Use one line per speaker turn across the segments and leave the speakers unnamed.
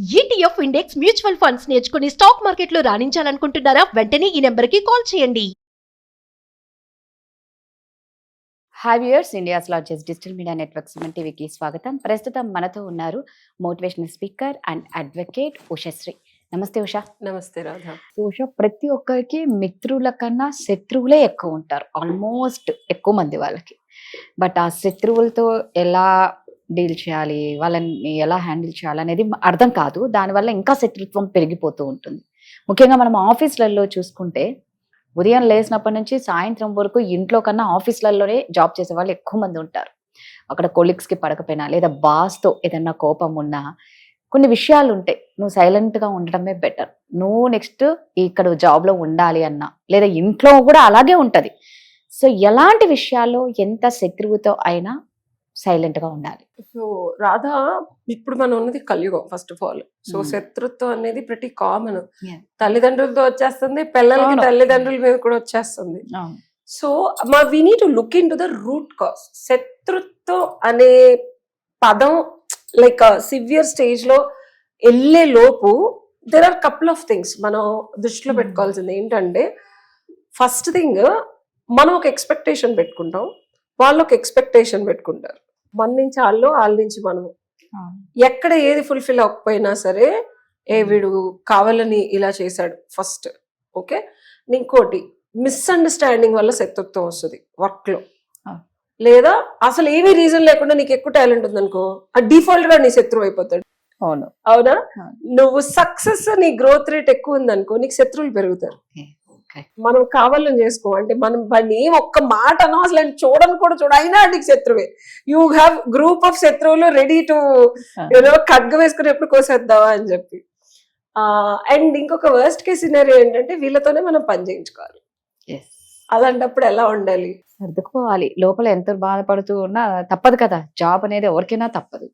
ETF index mutual funds నేర్చుకుని stock మార్కెట్లో రాణించాలనుకుంటున్నారా? వెంటనే ఈ నెంబర్కి కాల్ చేయండి.
Hi viewers, India's largest digital media network Suman టీవీకి స్వాగతం. ప్రస్తుతం మనతో ఉన్నారు motivational speaker and advocate Ushasri. నమస్తే ఉషా.
నమస్తే రాధా.
ఉషా, ప్రతి ఒక్కరికి మిత్రుల కన్నా శత్రువులే ఎక్కువ ఉంటారు, ఆల్మోస్ట్ ఎక్కువ మంది వాళ్ళకి. బట్ ఆ శత్రువులతో ఎలా డీల్ చేయాలి, వాళ్ళని ఎలా హ్యాండిల్ చేయాలి అనేది అర్థం కాదు. దానివల్ల ఇంకా శత్రుత్వం పెరిగిపోతూ ఉంటుంది. ముఖ్యంగా మనం ఆఫీసులలో చూసుకుంటే ఉదయం లేచినప్పటి నుంచి సాయంత్రం వరకు ఇంట్లో కన్నా ఆఫీసులలోనే జాబ్ చేసే వాళ్ళు ఎక్కువ మంది ఉంటారు. అక్కడ కొలీగ్స్కి పడకపోయినా లేదా బాస్తో ఏదన్నా కోపం ఉన్నా కొన్ని విషయాలు ఉంటాయి, నువ్వు సైలెంట్గా ఉండడమే బెటర్. నువ్వు నెక్స్ట్ ఇక్కడ జాబ్లో ఉండాలి అన్నా లేదా ఇంట్లో కూడా అలాగే ఉంటుంది. సో ఎలాంటి విషయాల్లో ఎంత శత్రువుతో అయినా సైలెంట్గా ఉండాలి.
సో రాధా, ఇప్పుడు మనం ఉన్నది కలియుగం ఫస్ట్ ఆఫ్ ఆల్. సో శత్రుత్వం అనేది ప్రతి కామన్. తల్లిదండ్రులతో వచ్చేస్తుంది, పిల్లలకి తల్లిదండ్రుల మీద కూడా వచ్చేస్తుంది. So we need to look into the root cause. శత్రుత్వం అనే పదం లైక్ సివియర్ స్టేజ్ లో వెళ్ళే లోపు there are couple of things మనం దృష్టిలో పెట్టుకోవాల్సింది. ఏంటంటే ఫస్ట్ థింగ్, మనం ఒక ఎక్స్పెక్టేషన్ పెట్టుకుంటాం, వాళ్ళు ఒక ఎక్స్పెక్టేషన్ పెట్టుకుంటారు. మన నుంచి వాళ్ళ నుంచి మనము. ఎక్కడ ఏది ఫుల్ఫిల్ అవ్వకపోయినా సరే, వీడు కావాలని ఇలా చేశాడు ఫస్ట్. ఓకే, ఇంకోటి మిస్అండర్స్టాండింగ్ వల్ల శత్రుత్వం వస్తుంది వర్క్ లో. లేదా అసలు ఏమీ రీజన్ లేకుండా నీకు ఎక్కువ టాలెంట్ ఉందనుకో, ఆ డిఫాల్ట్ గా నీ శత్రువు అయిపోతాడు. అవునా? నువ్వు సక్సెస్, నీ గ్రోత్ రేట్ ఎక్కువ ఉందనుకో, నీకు శత్రువులు పెరుగుతారు. మనం కావాలని చేసుకో, అంటే మనం వాడిని ఒక్క మాట అనో అసలు చూడని కూడా అయినా నీకు శత్రువే. యూ హ్యావ్ గ్రూప్ ఆఫ్ శత్రువులు రెడీ టు ఖడ్గ వేసుకుని ఎప్పుడు కోసేద్దావా అని చెప్పి. అండ్ ఇంకొక వర్స్ట్ కేస్ సినారియో ఏంటంటే వీళ్ళతోనే మనం పని చేయించుకోవాలి. అలాంటప్పుడు ఎలా ఉండాలి?
సర్దుకుపోవాలి. లోపల ఎంత బాధపడుతూ ఉన్నా తప్పదు కదా, జాబ్ అనేది ఎవరికైనా తప్పదు.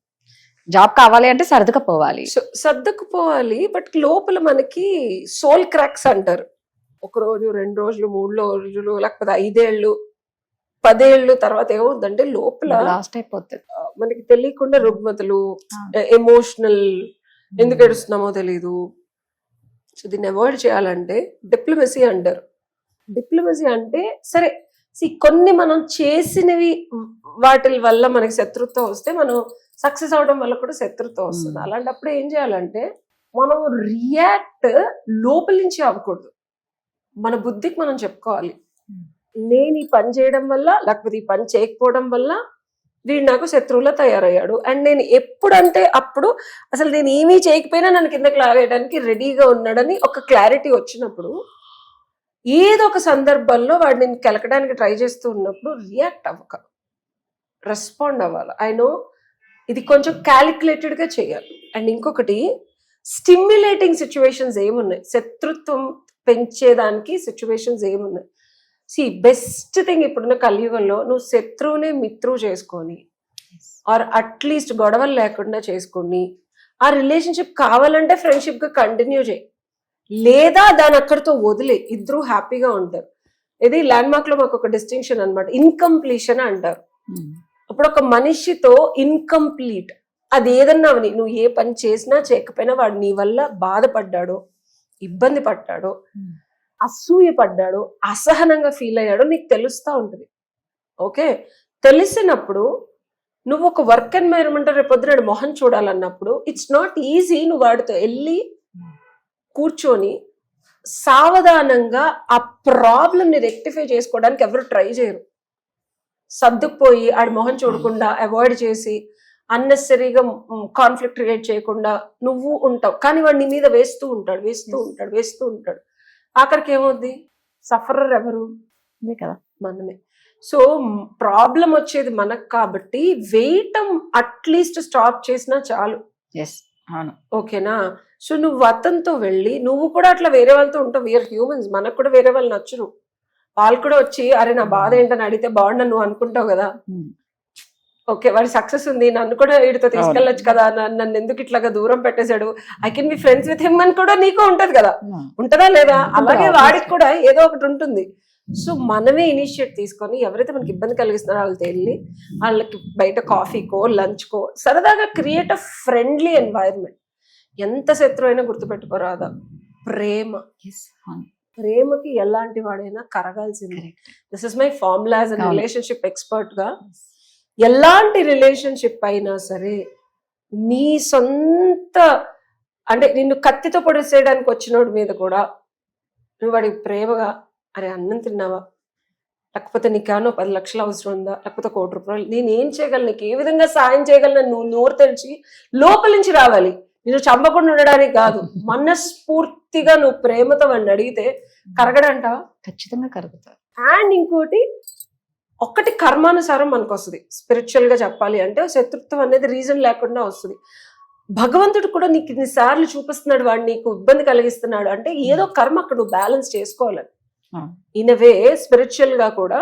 జాబ్ కావాలి అంటే సర్దుకుపోవాలి.
సర్దుకుపోవాలి. బట్ లోపల మనకి సోల్ క్రాక్స్ అంటారు. 1 రోజు, 2 రోజులు, 3 రోజులు, లేకపోతే 5 ఏళ్ళు, 10 ఏళ్ళు తర్వాత ఏమవుతుందంటే లోపల
లాస్ట్ అయిపోతుంది.
మనకి తెలియకుండా రుగ్మతలు, ఎమోషనల్, ఎందుకు ఏడుస్తున్నామో తెలీదు. సో దీన్ని అవాయిడ్ చేయాలంటే డిప్లొమసీ అంటారు. డిప్లొమసీ అంటే సరే, కొన్ని మనం చేసినవి వాటి వల్ల మనకి శత్రుత్వం వస్తే, మనం సక్సెస్ అవడం వల్ల కూడా శత్రుత్వం వస్తుంది. అలాంటప్పుడు ఏం చేయాలంటే మనం రియాక్ట్ లోపల నుంచి అవ్వకూడదు. మన బుద్ధికి మనం చెప్పుకోవాలి, నేను ఈ పని చేయడం వల్ల లేకపోతే ఈ పని చేయకపోవడం వల్ల వీడు నాకు శత్రువులా తయారయ్యాడు. అండ్ నేను ఎప్పుడంటే అప్పుడు అసలు నేను ఏమీ చేయకపోయినా నన్ను కిందకి లాగేయడానికి రెడీగా ఉన్నాడని ఒక క్లారిటీ వచ్చినప్పుడు, ఏదో ఒక సందర్భంలో వాడు నేను కెలకడానికి ట్రై చేస్తూ ఉన్నప్పుడు రియాక్ట్ అవ్వక రెస్పాండ్ అవ్వాలి. ఐ నో ఇది కొంచెం క్యాలిక్యులేటెడ్గా చేయాలి. అండ్ ఇంకొకటి, స్టిమ్యులేటింగ్ సిచ్యువేషన్స్ ఏమున్నాయి, శత్రుత్వం పెంచేదానికి సిచ్యువేషన్స్ ఏమున్నాయి. బెస్ట్ థింగ్ ఇప్పుడున్న కలియుగంలో నువ్వు శత్రువునే మిత్రువు చేసుకొని, ఆర్ అట్లీస్ట్ గొడవలు లేకుండా చేసుకొని, ఆ రిలేషన్షిప్ కావాలంటే ఫ్రెండ్షిప్ గా కంటిన్యూ చేయి, లేదా దాని అక్కడితో వదిలే, ఇద్దరు హ్యాపీగా ఉంటారు. ఇది ల్యాండ్ మార్క్ లో మాకు ఒక డిస్టింక్షన్ అనమాట, ఇన్కంప్లీషన్ అంటారు. అప్పుడు ఒక మనిషితో ఇన్కంప్లీట్, అది ఏదన్నా నువ్వు ఏ పని చేసినా చేయకపోయినా వాడు నీ వల్ల బాధపడ్డాడో, ఇబ్బంది పడ్డాడో, అసూయ పడ్డాడో, అసహనంగా ఫీల్ అయ్యాడో నీకు తెలుస్తూ ఉంటుంది. ఓకే, తెలిసినప్పుడు నువ్వు ఒక వర్క్ ఎన్వైరన్మెంట్ రేపొద్దున మొహం చూడాలన్నప్పుడు ఇట్స్ నాట్ ఈజీ. నువ్వు వాడితో వెళ్ళి కూర్చొని సావధానంగా ఆ ప్రాబ్లమ్ని రెక్టిఫై చేసుకోవడానికి ఎవరు ట్రై చేయరు. సర్దుకుపోయి ఆడి మొహం చూడకుండా అవాయిడ్ చేసి అన్నెసరీగా కాన్ఫ్లిక్ట్ క్రియేట్ చేయకుండా నువ్వు ఉంటావు. కానీ వాడు నీ మీద వేస్తూ ఉంటాడు. ఆఖరికి ఏమవుద్ది? సఫరర్ ఎవరు?
కదా,
మనమే. సో ప్రాబ్లం వచ్చేది మనకు కాబట్టి వేయటం అట్లీస్ట్ స్టాప్ చేసినా చాలు. ఓకేనా? సో నువ్వు అతనితో వెళ్ళి, నువ్వు కూడా అట్లా వేరే వాళ్ళతో ఉంటావు. వీఆర్ హ్యూమన్స్, మనకు కూడా వేరే వాళ్ళు నచ్చరు. వాళ్ళు కూడా వచ్చి అరే నా బాధ ఏంటని అడిగితే బాగుండని నువ్వు అనుకుంటావు కదా. ఓకే, వాడి సక్సెస్ ఉంది, నన్ను కూడా వీడితో తీసుకెళ్ళొచ్చు కదా, నన్ను ఎందుకు ఇట్లాగా దూరం పెట్టేశాడు, I can be friends with him అని కూడా నీకు ఉంటది కదా, ఉంటదా లేదా? అలాగే వాడికి కూడా ఏదో ఒకటి ఉంటుంది. సో మనమే ఇనిషియేట్ తీసుకొని ఎవరైతే మనకి ఇబ్బంది కలిగిస్తున్నారో వాళ్ళతో వెళ్ళి వాళ్ళకి బయట కాఫీకో లంచ్కో సరదాగా క్రియేట్ అ ఫ్రెండ్లీ ఎన్వైరన్మెంట్. ఎంత శత్రువు అయినా గుర్తుపెట్టుకోరాదా, ప్రేమ. ప్రేమకి ఎలాంటి వాడైనా కరగాల్సింది. This is my formula as a
అవును.
రిలేషన్షిప్ ఎక్స్పర్ట్ గా. ఎలాంటి రిలేషన్షిప్ అయినా సరే నీ సొంత అంటే నిన్ను కత్తితో పొడిసేయడానికి వచ్చినోడి మీద కూడా నువ్వు వాడికి ప్రేమగా అరే అన్నం తిన్నావా, లేకపోతే నీకేమో 10 లక్షలు అవసరం ఉందా, లేకపోతే 1 కోటి రూపాయలు, నేను ఏం చేయగలను, నీకు ఏ విధంగా సాయం చేయగలను, నువ్వు నోరు తెరిచి లోపల నుంచి రావాలి. నేను చంపకుండా ఉండడానికి కాదు, మనస్ఫూర్తిగా నువ్వు ప్రేమతో వాడిని అడిగితే కరగడంటావా?
ఖచ్చితంగా కరుగుతారు.
అండ్ ఇంకోటి, ఒక్కటి కర్మానుసారం మనకు వస్తుంది. స్పిరిచువల్ గా చెప్పాలి అంటే శత్రుత్వం అనేది రీజన్ లేకుండా వస్తుంది. భగవంతుడు కూడా నీకు ఇన్నిసార్లు చూపిస్తున్నాడు, వాడు నీకు ఇబ్బంది కలిగిస్తున్నాడు అంటే ఏదో కర్మ అక్కడ నువ్వు బ్యాలెన్స్ చేసుకోవాలని. ఇన్ వే స్పిరిచువల్ గా కూడా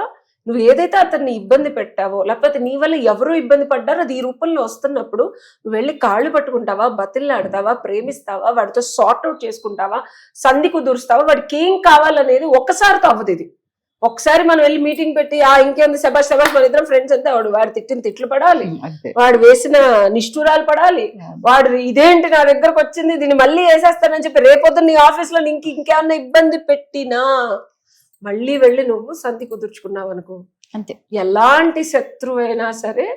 నువ్వు ఏదైతే అతన్ని ఇబ్బంది పెట్టావో, లేకపోతే నీ వల్ల ఎవరో ఇబ్బంది పడ్డారో అది ఈ రూపంలో వస్తున్నప్పుడు నువ్వు వెళ్ళి కాళ్ళు పట్టుకుంటావా, బతిల్లాడతావా, ప్రేమిస్తావా, వాడితో సార్ట్ అవుట్ చేసుకుంటావా, సంధి కుదురుస్తావా, వాడికి ఏం కావాలనేది ఒక్కసారితో అవ్వదు. ఇది ఒకసారి మనం వెళ్ళి మీటింగ్ పెట్టి ఇంకేంది శబాష్ శబాష్ మన ఇద్దరం ఫ్రెండ్స్ అంతా వాడు తిట్టిన తిట్లు పడాలి, వాడు వేసిన నిష్ఠూరాలు పడాలి, వాడు ఇదేంటి నా దగ్గరకు వచ్చింది దీన్ని మళ్ళీ వేసేస్తానని చెప్పి రేపొద్దు నీ ఆఫీస్ లో ఇంకేమన్నా ఇబ్బంది పెట్టినా మళ్ళీ వెళ్ళి నువ్వు సంధి కుదుర్చుకున్నావు అనుకో,
అంతే.
ఎలాంటి శత్రువైనా సరే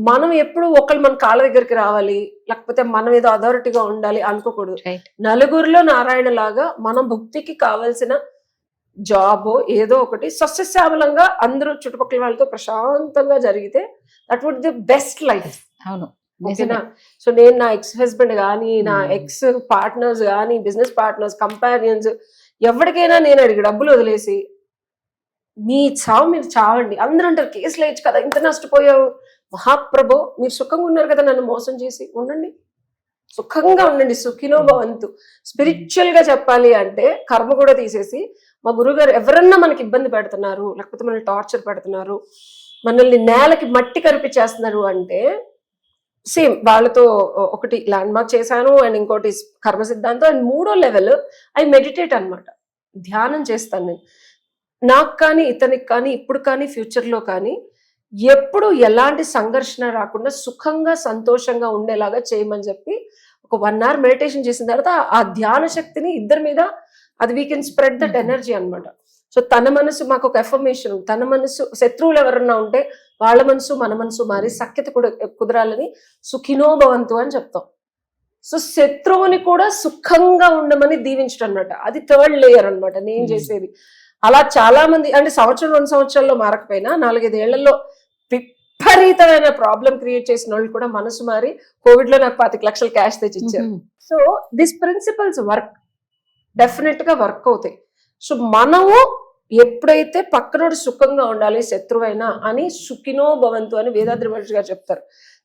మనం ఎప్పుడు ఒకళ్ళు మన కాళ్ళ దగ్గరికి రావాలి, లేకపోతే మనం ఏదో అథారిటీగా ఉండాలి అనుకోకూడదు. నలుగురిలో నారాయణ లాగా మనం భక్తికి కావాల్సిన జాబ్ ఏదో ఒకటి సస్యశ్యామలంగా అందరూ చుట్టుపక్కల వాళ్ళతో ప్రశాంతంగా జరిగితే that would the best life.
అవును,
ఓకేనా? సో నేను నా ఎక్స్ హస్బెండ్ కానీ, నా ఎక్స్ పార్ట్నర్స్ కానీ, బిజినెస్ పార్ట్నర్స్, కంపానియన్స్, ఎవరికైనా నేను అడిగి డబ్బులు వదిలేసి మీ చావు మీరు చావండి. అందరూ అంటారు కేసులు వేయచ్చు కదా, ఇంత నష్టపోయావు. మహాప్రభో మీరు సుఖంగా ఉన్నారు కదా, నన్ను మోసం చేసి ఉండండి, సుఖంగా ఉండండి, సుఖినో భవంతు. స్పిరిచువల్ గా చెప్పాలి అంటే కర్మ కూడా తీసేసి, మా గురుగారు ఎవరన్నా మనకి ఇబ్బంది పెడుతున్నారు, లేకపోతే మనల్ని టార్చర్ పెడుతున్నారు, మనల్ని నేలకి మట్టి కరిపించేస్తున్నారు అంటే సేమ్ వాళ్ళతో ఒకటి ల్యాండ్ మార్క్ చేశాను, అండ్ ఇంకోటి కర్మ సిద్ధాంతం, అండ్ 3వ లెవెల్ ఐ మెడిటేట్ అన్నమాట. ధ్యానం చేస్తాను నేను. నాకు కానీ, ఇతనికి కానీ, ఇప్పుడు కానీ, ఫ్యూచర్ లో కానీ ఎప్పుడు ఎలాంటి సంఘర్షణ రాకుండా సుఖంగా సంతోషంగా ఉండేలాగా చేయమని చెప్పి ఒక 1 hour మెడిటేషన్ చేసిన తర్వాత ఆ ధ్యాన శక్తిని ఇద్దరి మీద అది we can spread that energy అనమాట. సో తన మనసు మాకు ఒక ఎఫర్మేషన్, తన మనసు శత్రువులు ఎవరన్నా ఉంటే వాళ్ళ మనసు మన మనసు మారి సఖ్యత కూడా కుదరాలని సుఖినో భవంతు అని చెప్తాం. సో శత్రువుని కూడా సుఖంగా ఉండమని దీవించడం అనమాట. అది 3rd లేయర్ అనమాట నేను చేసేది. అలా చాలా మంది అంటే 1-2 సంవత్సరాల్లో మారకపోయినా 4-5 ఏళ్లలో విపరీతమైన ప్రాబ్లం క్రియేట్ చేసిన వాళ్ళు కూడా మనసు మారి కోవిడ్ లో నాకు 25 లక్షలు క్యాష్ తెచ్చి ఇచ్చారు. So this principles work, definite గా వర్క్ అవుతాయి. సో మనము ఎప్పుడైతే పక్కనోడు సుఖంగా ఉండాలి శత్రువైనా అని సుఖినో భవంతు అని వేదాద్రి మహర్షి గారు చెప్తారు.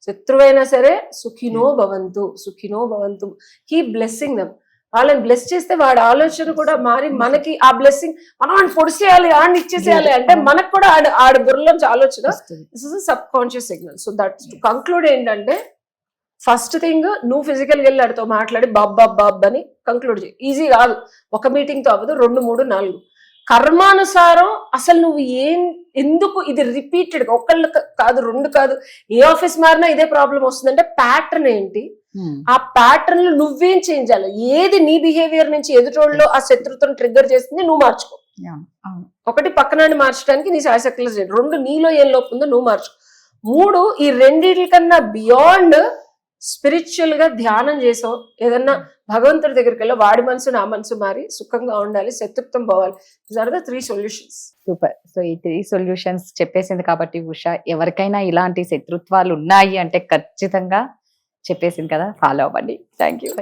శత్రువైనా సరే సుఖినో భవంతు, సుఖినో భవంతు, కీప్ బ్లెస్సింగ్ దెమ్. వాళ్ళని బ్లెస్ చేస్తే వాడి ఆలోచన కూడా మారి మనకి ఆ బ్లెస్సింగ్ మనం ఆడిని పొడిసేయాలి, ఆడిని ఇచ్చేసేయాలి అంటే మనకు కూడా ఆడి బుర్రలోంచి ఆలోచన. This is sub conscious signal. So that to conclude ఏంటంటే ఫస్ట్ థింగ్ నువ్వు ఫిజికల్ గా వెళ్ళి ఆడితో మాట్లాడి బాబ్ అని కంక్లూడ్ చేయి. ఈజీ కాదు, ఒక మీటింగ్ తో అవ్వదు, 2, 3, 4. కర్మానుసారం అసలు నువ్వు ఎందుకు ఇది రిపీటెడ్, ఒకళ్ళు కాదు 2 కాదు, ఏ ఆఫీస్ మారినా ఇదే ప్రాబ్లం వస్తుందంటే ప్యాటర్న్ ఏంటి, ఆ ప్యాటర్న్ లో నువ్వేం చేంజ్ చేయాలి, ఏది నీ బిహేవియర్ నుంచి ఎదుటోళ్ళలో ఆ శత్రుత్వం ట్రిగ్గర్ చేస్తుంది నువ్వు మార్చుకో. ఒకటి పక్కనాన్ని మార్చడానికి నీ శాయశక్తులు 2 నీలో ఏం లోపు ఉందో నువ్వు మార్చుకో. 3 ఈ రెండింటి కన్నా బియాండ్ స్పిరిచువల్ గా ధ్యానం చేసావు, ఏదన్నా భగవంతుడి దగ్గరికి వెళ్ళి వాడి మనసు నా మనసు మారి సుఖంగా ఉండాలి, శత్రుత్వం పోవాలి. These are the 3 solutions.
Super. So ఈ 3 సొల్యూషన్స్ చెప్పేసింది కాబట్టి ఉష, ఎవరికైనా ఇలాంటి శత్రుత్వాలు ఉన్నాయి అంటే ఖచ్చితంగా చెప్పేసింది కదా, ఫాలో అవ్వండి. Thank you.